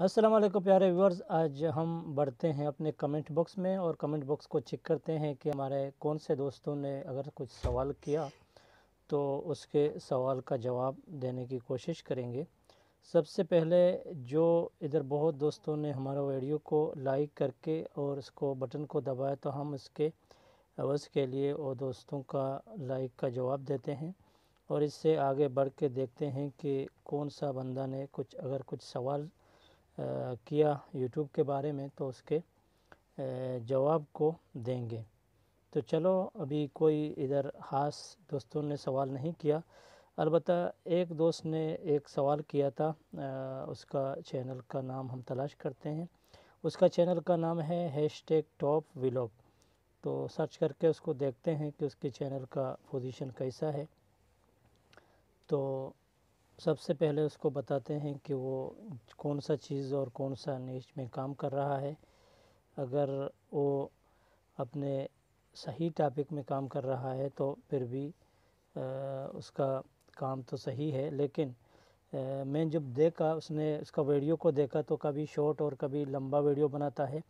अस्सलाम वालेकुम प्यारे व्यूअर्स। आज हम बढ़ते हैं अपने कमेंट बॉक्स में और कमेंट बॉक्स को चेक करते हैं कि हमारे कौन से दोस्तों ने अगर कुछ सवाल किया तो उसके सवाल का जवाब देने की कोशिश करेंगे। सबसे पहले जो इधर बहुत दोस्तों ने हमारा वीडियो को लाइक करके और इसको बटन को दबाया तो हम इसके अवज़ के लिए वो दोस्तों का लाइक का जवाब देते हैं और इससे आगे बढ़ के देखते हैं कि कौन सा बंदा ने अगर कुछ सवाल किया यूट्यूब के बारे में तो उसके जवाब को देंगे। तो चलो, अभी कोई इधर ख़ास दोस्तों ने सवाल नहीं किया। अलबत्ता एक दोस्त ने एक सवाल किया था, उसका चैनल का नाम हम तलाश करते हैं। उसका चैनल का नाम है #टॉप व्लॉग। तो सर्च करके उसको देखते हैं कि उसके चैनल का पोजीशन कैसा है। तो सबसे पहले उसको बताते हैं कि वो कौन सा चीज़ और कौन सा नीश में काम कर रहा है। अगर वो अपने सही टॉपिक में काम कर रहा है तो फिर भी उसका काम तो सही है, लेकिन मैं जब देखा उसका वीडियो को देखा तो कभी शॉर्ट और कभी लंबा वीडियो बनाता है।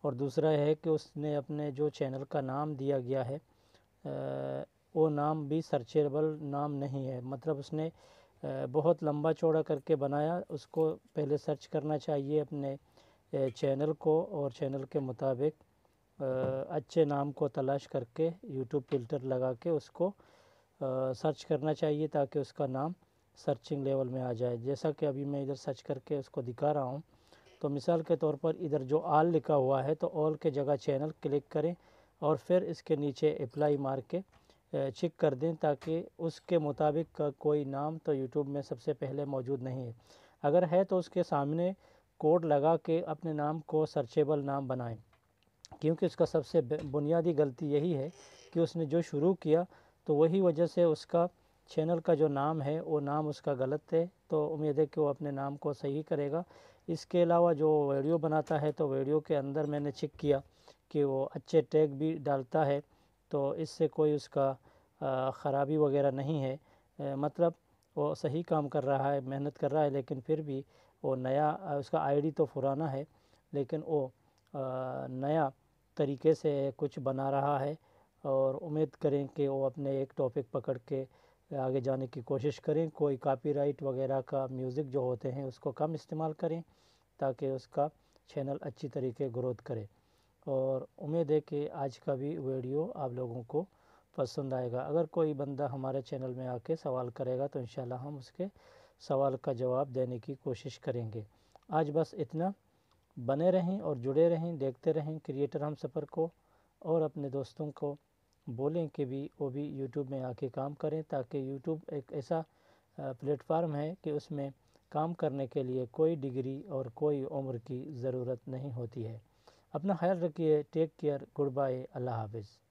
और दूसरा है कि उसने अपने जो चैनल का नाम दिया गया है वो नाम भी सर्चेबल नाम नहीं है। मतलब उसने बहुत लंबा चौड़ा करके बनाया। उसको पहले सर्च करना चाहिए अपने चैनल को और चैनल के मुताबिक अच्छे नाम को तलाश करके यूट्यूब फ़िल्टर लगा के उसको सर्च करना चाहिए ताकि उसका नाम सर्चिंग लेवल में आ जाए। जैसा कि अभी मैं इधर सर्च करके उसको दिखा रहा हूँ। तो मिसाल के तौर पर इधर जो ऑल लिखा हुआ है तो ऑल के जगह चैनल क्लिक करें और फिर इसके नीचे अप्लाई मार के चेक कर दें ताकि उसके मुताबिक का कोई नाम तो यूट्यूब में सबसे पहले मौजूद नहीं है। अगर है तो उसके सामने कोड लगा के अपने नाम को सर्चेबल नाम बनाएं, क्योंकि उसका सबसे बुनियादी गलती यही है कि उसने जो शुरू किया तो वही वजह से उसका चैनल का जो नाम है वो नाम उसका गलत है। तो उम्मीद है कि वो अपने नाम को सही करेगा। इसके अलावा जो वीडियो बनाता है तो वीडियो के अंदर मैंने चेक किया कि वो अच्छे टैग भी डालता है, तो इससे कोई उसका ख़राबी वगैरह नहीं है। मतलब वो सही काम कर रहा है, मेहनत कर रहा है, लेकिन फिर भी वो नया उसका आईडी तो पुराना है लेकिन वो नया तरीके से कुछ बना रहा है। और उम्मीद करें कि वो अपने एक टॉपिक पकड़ के आगे जाने की कोशिश करें। कोई कॉपीराइट वगैरह का म्यूज़िक जो होते हैं उसको कम इस्तेमाल करें ताकि उसका चैनल अच्छी तरीके ग्रोथ करे। और उम्मीद है कि आज का भी वीडियो आप लोगों को पसंद आएगा। अगर कोई बंदा हमारे चैनल में आके सवाल करेगा तो इंशाल्लाह हम उसके सवाल का जवाब देने की कोशिश करेंगे। आज बस इतना। बने रहें और जुड़े रहें, देखते रहें क्रिएटर हम सफ़र को, और अपने दोस्तों को बोलें कि वो भी यूट्यूब में आके काम करें, ताकि यूट्यूब एक ऐसा प्लेटफार्म है कि उसमें काम करने के लिए कोई डिग्री और कोई उम्र की ज़रूरत नहीं होती है। अपना ख्याल रखिए। Take care. Goodbye. Allah हाफ़िज़।